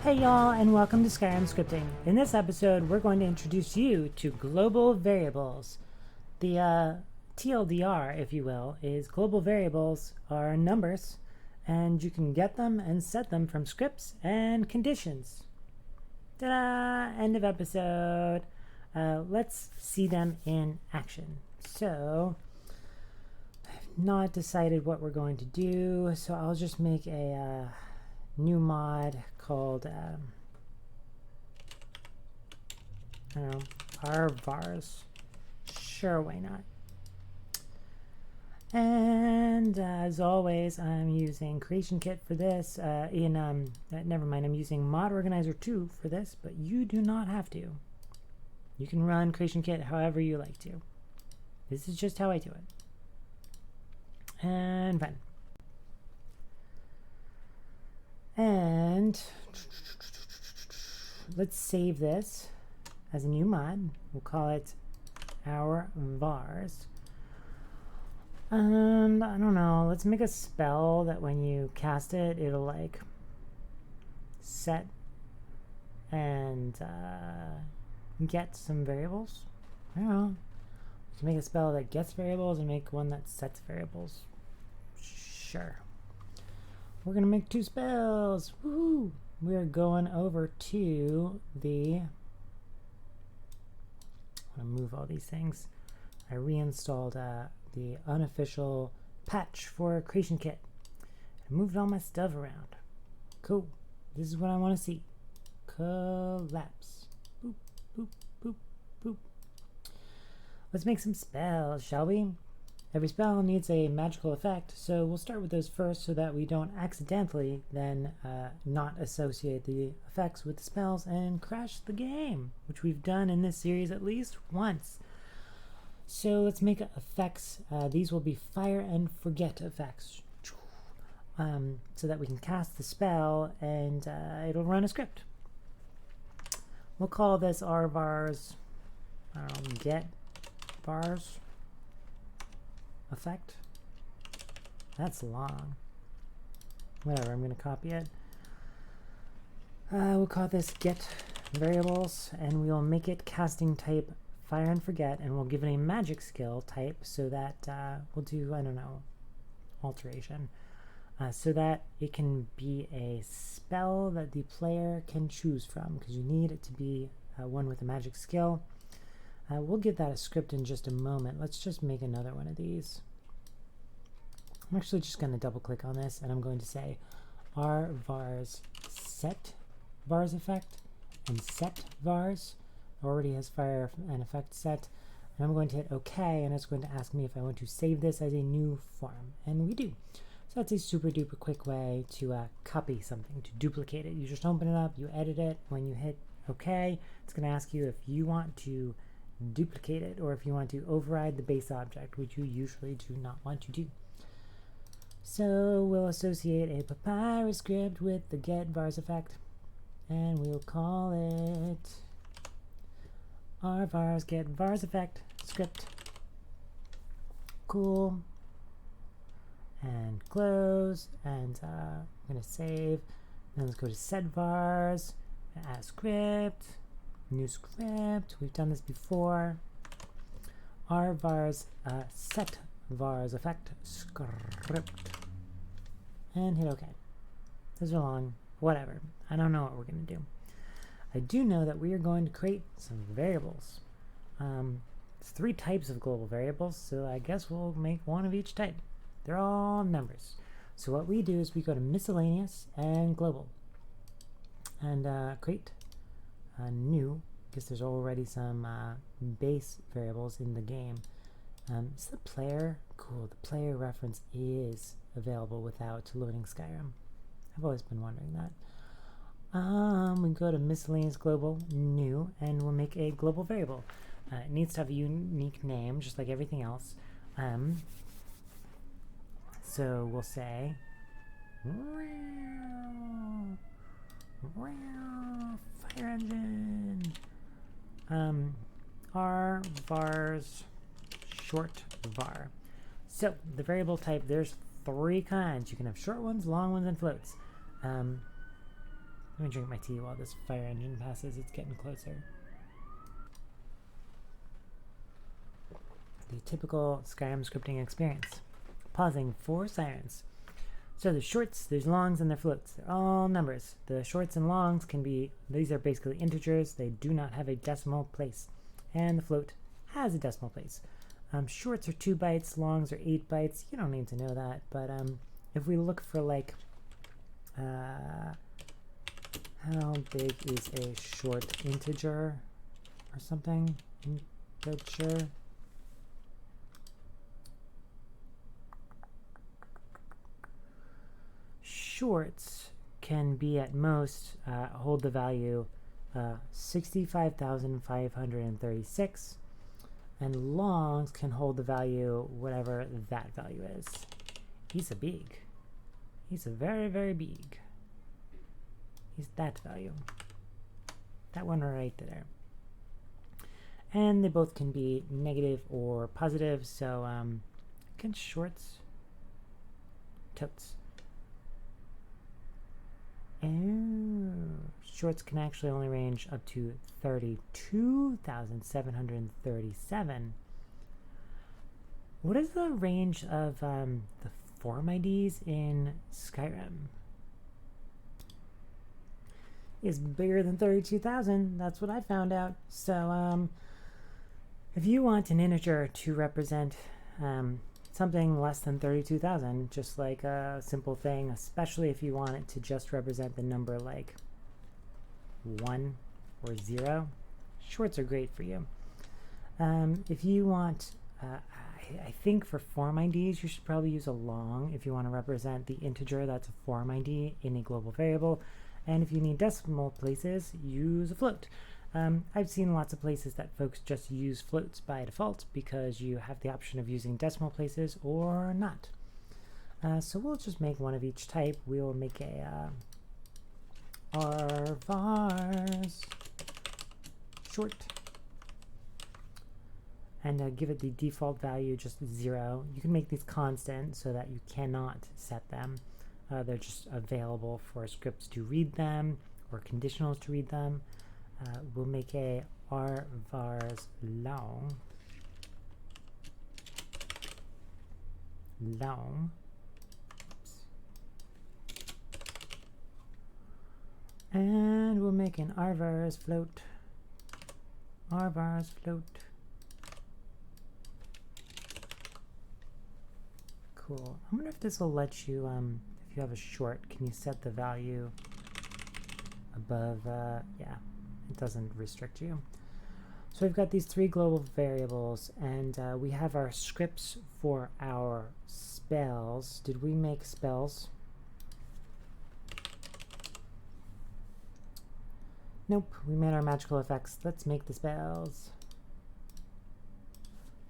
Hey y'all, and welcome to Skyrim Scripting. In this episode, we're going to introduce you to global variables. The TLDR, if you will, is global variables are numbers, and you can get them and set them from scripts and conditions. Ta-da! End of episode. Let's see them in action. So, I've not decided what we're going to do, so I'll just make a new mod called I don't know, rvars. Sure, why not? And as always, I'm using Creation Kit for this. Never mind, I'm using Mod Organizer 2 for this, but you do not have to. You can run Creation Kit however you like to. This is just how I do it. And fine. And let's save this as a new mod. We'll call it our vars. And I don't know, let's make a spell that when you cast it, it'll like set and get some variables. I don't know. We can make a spell that gets variables and make one that sets variables. Sure. We're gonna make two spells. Woohoo! We're going over to the. I'm gonna move all these things. I reinstalled the unofficial patch for Creation Kit. I moved all my stuff around. Cool. This is what I want to see. Collapse. Boop, boop, boop, boop. Let's make some spells, shall we? Every spell needs a magical effect, so we'll start with those first so that we don't accidentally then not associate the effects with the spells and crash the game, which we've done in this series at least once. So let's make effects. These will be fire and forget effects, so that we can cast the spell and it'll run a script. We'll call this rvars, get vars. Effect. That's long. Whatever, I'm going to copy it. We'll call this get variables, and we'll make it casting type fire and forget, and we'll give it a magic skill type so that we'll do, I don't know, alteration, so that it can be a spell that the player can choose from, because you need it to be one with a magic skill. We'll give that a script in just a moment. Let's just make another one of these. I'm actually just going to double click on this and I'm going to say rvars set vars effect and set vars. Already has fire and effect set. And I'm going to hit OK, and it's going to ask me if I want to save this as a new form. And we do. So that's a super duper quick way to copy something, to duplicate it. You just open it up, you edit it. When you hit OK, it's going to ask you if you want to duplicate it or if you want to override the base object, which you usually do not want to do. So we'll associate a papyrus script with the get vars effect, and we'll call it rvars get vars effect script. Cool. And close, and I'm going to save. Then let's go to set vars, add a script. New script. We've done this before. rvars set vars effect script, and hit OK. Those are long. Whatever. I don't know what we're going to do. I do know that we are going to create some variables. It's 3 types of global variables, so I guess we'll make one of each type. They're all numbers. So what we do is we go to miscellaneous and global, and create new, because there's already some base variables in the game. Is the player cool? The player reference is available without loading Skyrim. I've always been wondering that. We go to miscellaneous global new, and we'll make a global variable. It needs to have a unique name, just like everything else. So we'll say fire engine. rvars short var. So the variable type, there's 3 kinds. You can have short ones, long ones, and floats. Let me drink my tea while this fire engine passes. It's getting closer. The typical Skyrim scripting experience. Pausing for sirens. So there's shorts, there's longs, and there's floats. They're all numbers. The shorts and longs can be, these are basically integers. They do not have a decimal place. And the float has a decimal place. Shorts are 2 bytes, longs are 8 bytes. You don't need to know that, but if we look for like, how big is a short integer or something? Integer. Shorts can be at most hold the value 65,536, and longs can hold the value whatever that value is. He's a big. He's a very, very big. He's that value. That one right there. And they both can be negative or positive, so against shorts, totes. Oh, shorts can actually only range up to 32,737. What is the range of the form IDs in Skyrim? Is bigger than 32,000. That's what I found out. So if you want an integer to represent something less than 32,000, just like a simple thing, especially if you want it to just represent the number like 1 or 0, shorts are great for you. If you want, I think for form IDs, you should probably use a long if you want to represent the integer that's a form ID in a global variable. And if you need decimal places, use a float. I've seen lots of places that folks just use floats by default because you have the option of using decimal places or not. So we'll just make one of each type. We'll make a rvars short and give it the default value, just 0. You can make these constant so that you cannot set them. They're just available for scripts to read them or conditionals to read them. We'll make a rvars long. Oops. And we'll make an rvars float. Rvars float. Cool. I wonder if this will let you, if you have a short, can you set the value above, yeah. It doesn't restrict you. So we've got these 3 global variables, and we have our scripts for our spells. Did we make spells? Nope, we made our magical effects. Let's make the spells.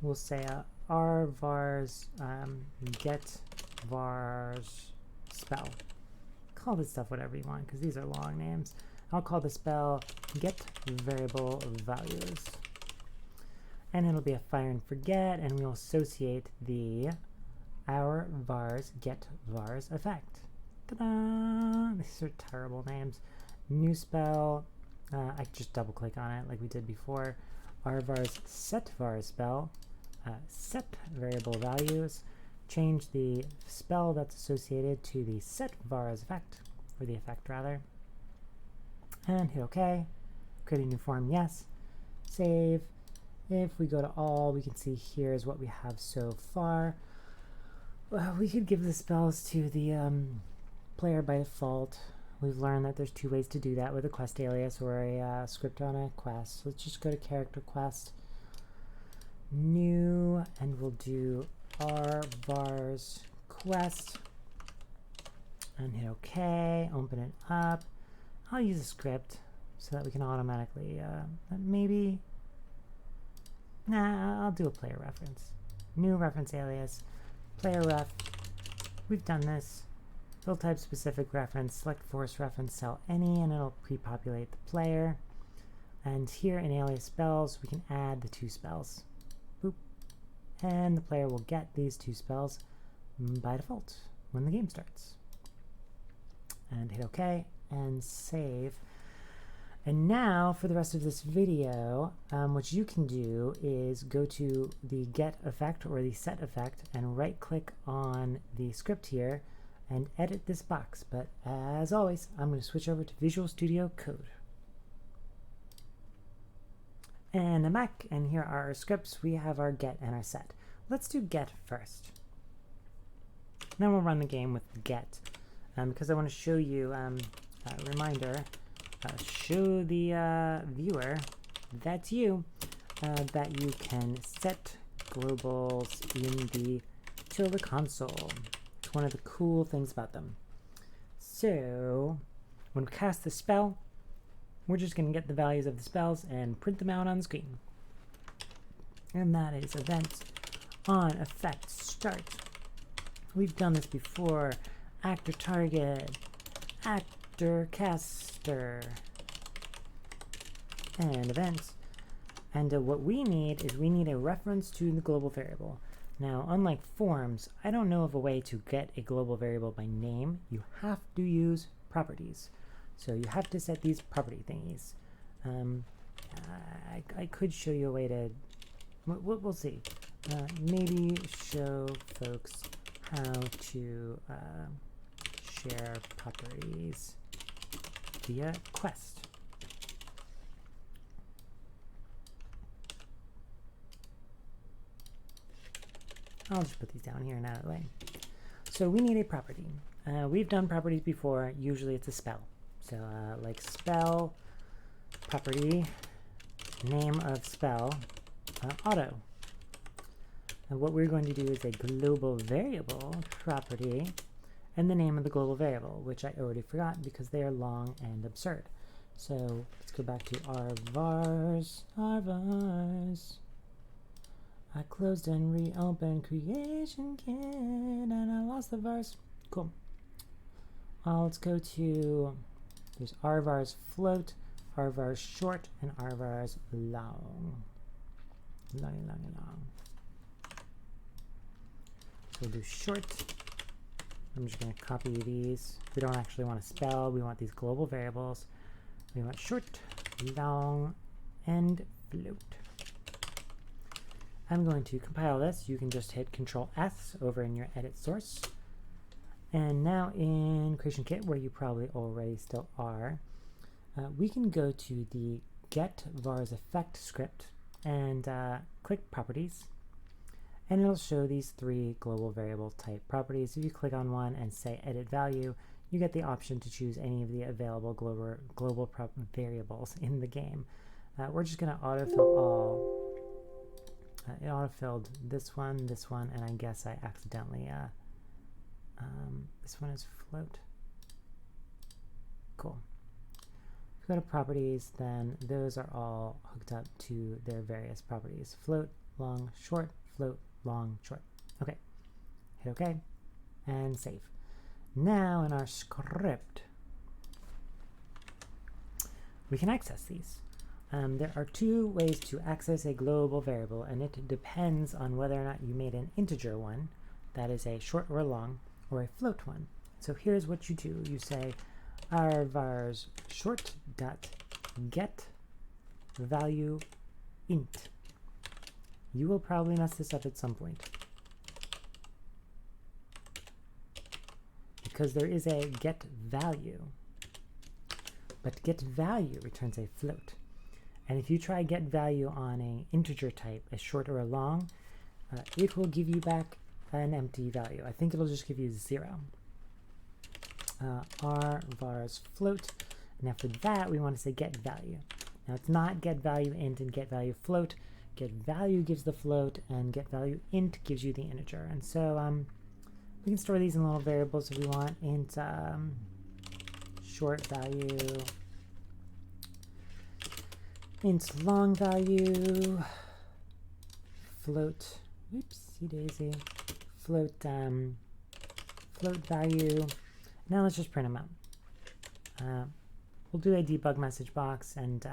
We'll say rvars get vars spell. Call this stuff whatever you want, because these are long names. I'll call the spell get variable values. And it'll be a fire and forget, and we'll associate the our vars get vars effect. Ta-da! These are terrible names. New spell, I just double click on it like we did before. Rvars set vars spell, set variable values, change the spell that's associated to the set vars effect, or the effect rather. And hit OK. Create a new form, yes. Save. If we go to all, we can see here's what we have so far. Well, we could give the spells to the player by default. We've learned that there's 2 ways to do that with a quest alias or a script on a quest. So let's just go to character quest, new, and we'll do rvars quest, and hit OK. Open it up. I'll use a script so that we can automatically, maybe, nah, I'll do a player reference. New reference alias, player ref. We've done this. Field type specific reference, select force reference, cell any, and it'll pre-populate the player. And here in alias spells, we can add the 2 spells. Boop. And the player will get these 2 spells by default when the game starts. And hit OK. and save. And now for the rest of this video, what you can do is go to the get effect or the set effect and right click on the script here and edit this box. But as always, I'm going to switch over to Visual Studio Code. And I'm back, and here are our scripts. We have our get and our set. Let's do get first. Then we'll run the game with get, because I want to show you a reminder. Show the viewer, that's you, that you can set globals in the tilde console. It's one of the cool things about them. So when we cast the spell, we're just going to get the values of the spells and print them out on the screen. And that is event on effect start. We've done this before. Actor target, actor caster, and events. And what we need is we need a reference to the global variable. Now, unlike forms, I don't know of a way to get a global variable by name. You have to use properties. So you have to set these property thingies. I could show you a way to, we'll see. Maybe show folks how to share properties via quest. I'll just put these down here and out of the way. So we need a property. We've done properties before. Usually it's a spell. So like spell property, name of spell, auto. And what we're going to do is a global variable property and the name of the global variable, which I already forgot because they are long and absurd. So let's go back to our vars. I closed and reopened creation kit and I lost the vars. Cool. Let's go to, there's rvars float, rvars short, and rvars long. Long. So we'll do short. I'm just going to copy these. We don't actually want to spell. We want these global variables. We want short, long, and float. I'm going to compile this. You can just hit Control S over in your edit source. And now in Creation Kit, where you probably already still are, we can go to the get vars effect script and click properties. And it'll show these three global variable type properties. If you click on one and say edit value, you get the option to choose any of the available global variables in the game. We're just going to autofill all. It autofilled this one, and I guess I accidentally, this one is float. Cool. If you go to properties, then those are all hooked up to their various properties. Float, long, short, float, long, short. Okay. Hit OK and save. Now in our script, we can access these. There are two ways to access a global variable, and it depends on whether or not you made an integer one, that is a short or a long, or a float one. So here's what you do. You say rvars short dot get value int. You will probably mess this up at some point, because there is a get value, but get value returns a float. And if you try get value on an integer type, a short or a long, it will give you back an empty value. I think it'll just give you 0. Rvars float. Now for that, we want to say get value. Now it's not get value int and get value float. Get value gives the float, and get value int gives you the integer. And so we can store these in little variables if we want. Int short value, int long value, float, oopsie daisy, float value. Now let's just print them out. We'll do a debug message box, and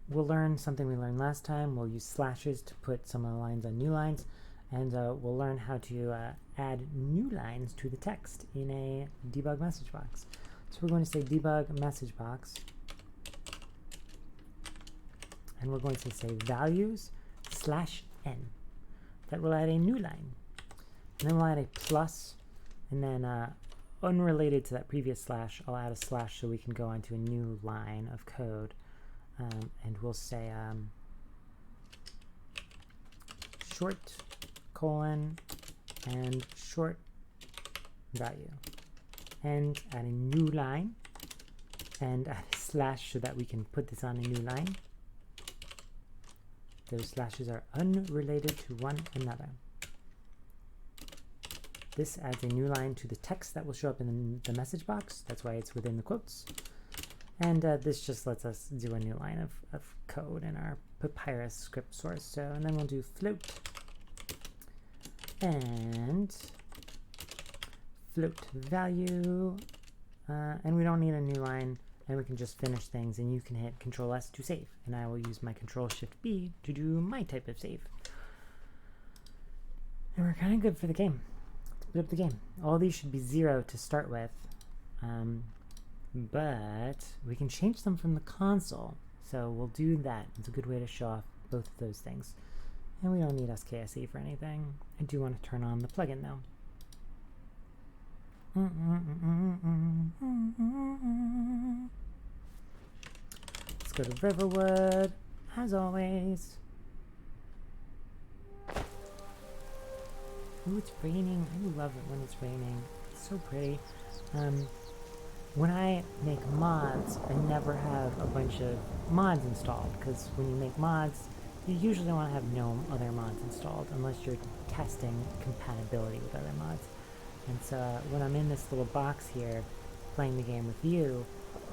we'll learn something we learned last time. We'll use slashes to put some of the lines on new lines, and we'll learn how to add new lines to the text in a debug message box. So we're going to say debug message box, and we're going to say values/n. That will add a new line. And then we'll add a plus, and then unrelated to that previous slash, I'll add a slash so we can go on to a new line of code. And we'll say short colon and short value. And add a new line, and add a slash so that we can put this on a new line. Those slashes are unrelated to one another. This adds a new line to the text that will show up in the message box. That's why it's within the quotes. And this just lets us do a new line of code in our Papyrus script source. So, and then we'll do float and float value. And we don't need a new line, and we can just finish things, and you can hit Control S to save. And I will use my Control Shift B to do my type of save. And we're kind of good for the game. Let's boot up the game. All these should be 0 to start with. But we can change them from the console. So we'll do that. It's a good way to show off both of those things. And we don't need SKSE for anything. I do want to turn on the plugin though. Let's go to Riverwood, as always. Ooh, it's raining. I love it when it's raining. It's so pretty. When I make mods, I never have a bunch of mods installed, because when you make mods, you usually want to have no other mods installed unless you're testing compatibility with other mods. And so when I'm in this little box here playing the game with you,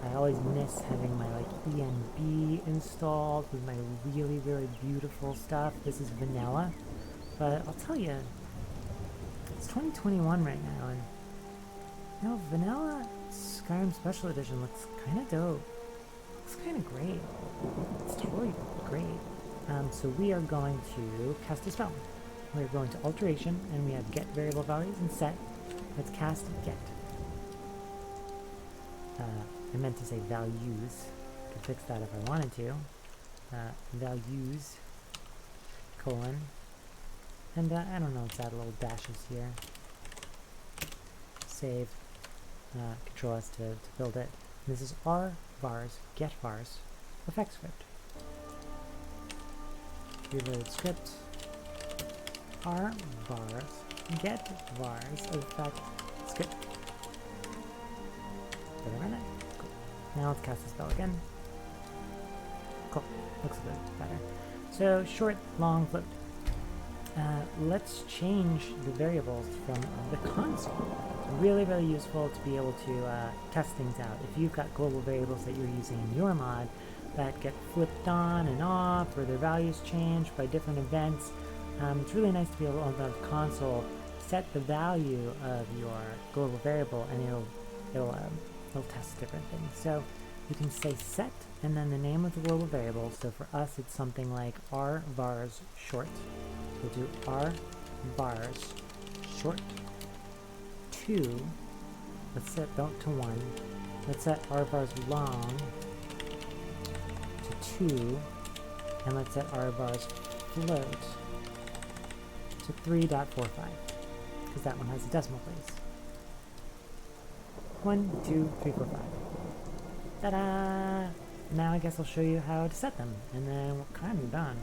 I always miss having my like ENB installed with my really, really beautiful stuff. This is vanilla, but I'll tell you, it's 2021 right now, and you know, vanilla Skyrim Special Edition looks kind of dope. Looks kind of great. It's totally great. So we are going to cast a spell. We're going to alteration, and we have get variable values and set. Let's cast get. I meant to say values. I could fix that if I wanted to. Values, colon. And I don't know, let's add little dashes here. Save. Control S to build it. And this is R vars, get vars, effect script. Reload script. R vars, get vars, effect script. Did I run it? Cool. Now let's cast the spell again. Cool. Looks a bit better. So short, long, float. Let's change the variables from the console. It's really, really useful to be able to test things out. If you've got global variables that you're using in your mod that get flipped on and off, or their values change by different events, it's really nice to be able on the console set the value of your global variable, and it'll test different things. So you can say set and then the name of the global variable. So for us, it's something like r vars short. We'll do r vars short 2. Let's set don't to 1. Let's set r vars long to 2, and let's set r vars float to 3.45, because that one has a decimal place. 1, 2, 3, 4, 5. Ta-da! Now I guess I'll show you how to set them, and then we're kind of done.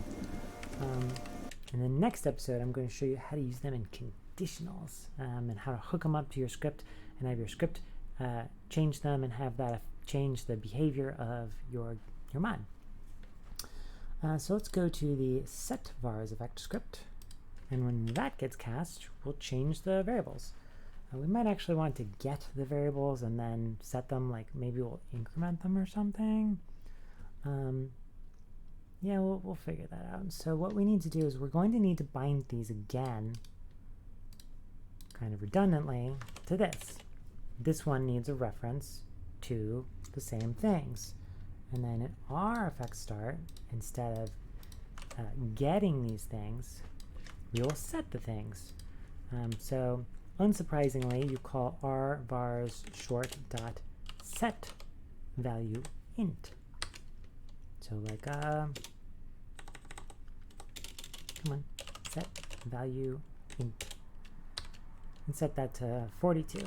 In the next episode, I'm going to show you how to use them in conditionals, and how to hook them up to your script and have your script change them and have that change the behavior of your mod. So let's go to the set vars effect script, and when that gets cast, we'll change the variables. We might actually want to get the variables and then set them, like maybe we'll increment them or something. Yeah, we'll figure that out. So what we need to do is we're going to need to bind these again, kind of redundantly, to this. This one needs a reference to the same things. And then in our effect start, instead of getting these things, we will set the things. So unsurprisingly, you call r vars short dot set value int. So like, come on, set value int. And set that to 42.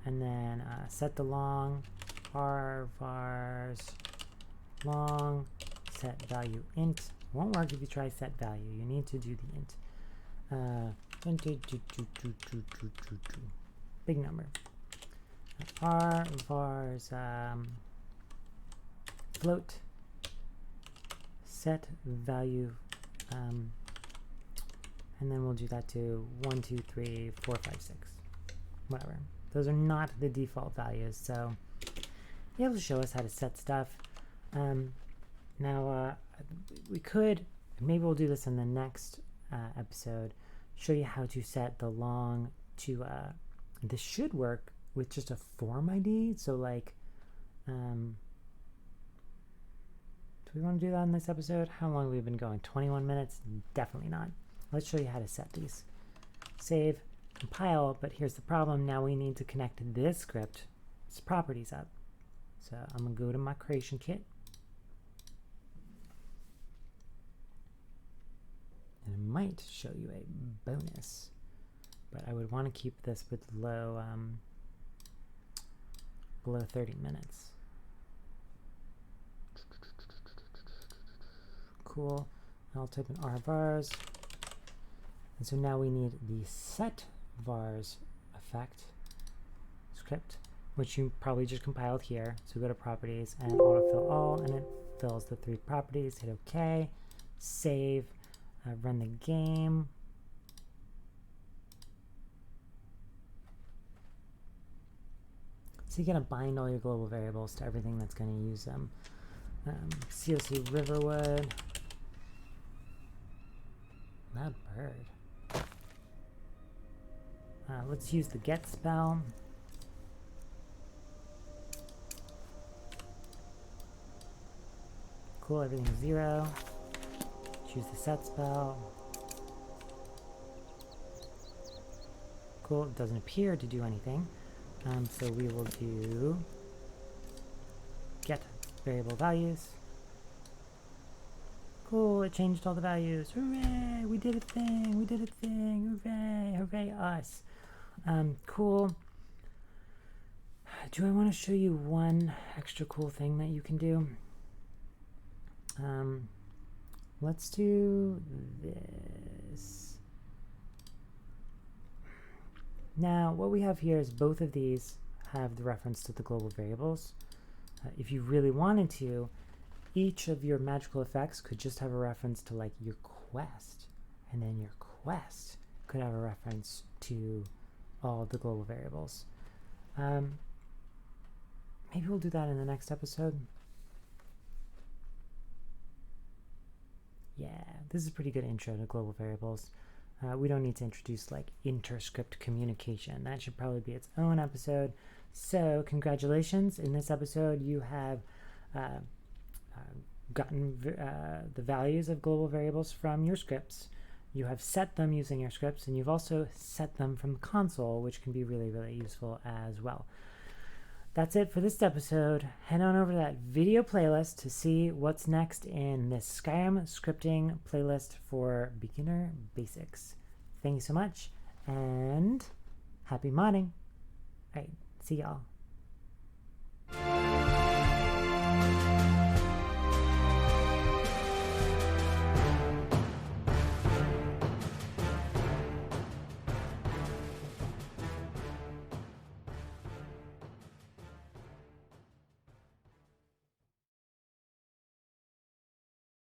And then set the long, vars long, set value int. Won't work if you try set value. You need to do the int. Big number. Vars float set value, and then we'll do that to 1, 2, 3, 4, 5, 6, whatever. Those are not the default values, so be able to show us how to set stuff. Now we could, maybe we'll do this in the next episode, show you how to set the long to this should work with just a form ID. So like, do we want to do that in this episode? How long have we been going? 21 minutes? Definitely not. Let's show you how to set these. Save, compile, but here's the problem. Now we need to connect this script, its properties up. So I'm going to go to my creation kit. And it might show you a bonus, but I would want to keep this below 30 minutes. Cool. I'll type in rvars. And so now we need the set vars effect script, which you probably just compiled here. So go to properties and autofill all, and it fills the 3 properties. Hit OK, save, run the game. So you're going to bind all your global variables to everything that's going to use them. COC Riverwood. Loud bird. Let's use the get spell. Cool, everything's 0. Choose the set spell. Cool, it doesn't appear to do anything. So we will do get variable values. Cool, it changed all the values. Hooray, we did a thing, we did a thing. Hooray, hooray us. Cool. Do I want to show you one extra cool thing that you can do? Let's do this. Now, what we have here is both of these have the reference to the global variables. If you really wanted to, each of your magical effects could just have a reference to like your quest, and then your quest could have a reference to all the global variables. Maybe we'll do that in the next episode. Yeah, this is a pretty good intro to global variables. We don't need to introduce like interscript communication. That should probably be its own episode. So congratulations. In this episode, you have gotten the values of global variables from your scripts. You have set them using your scripts, and you've also set them from the console, which can be really, really useful as well. That's it for this episode. Head on over to that video playlist to see what's next in this Skyrim scripting playlist for beginner basics. Thank you so much, and happy modding. All right, see y'all.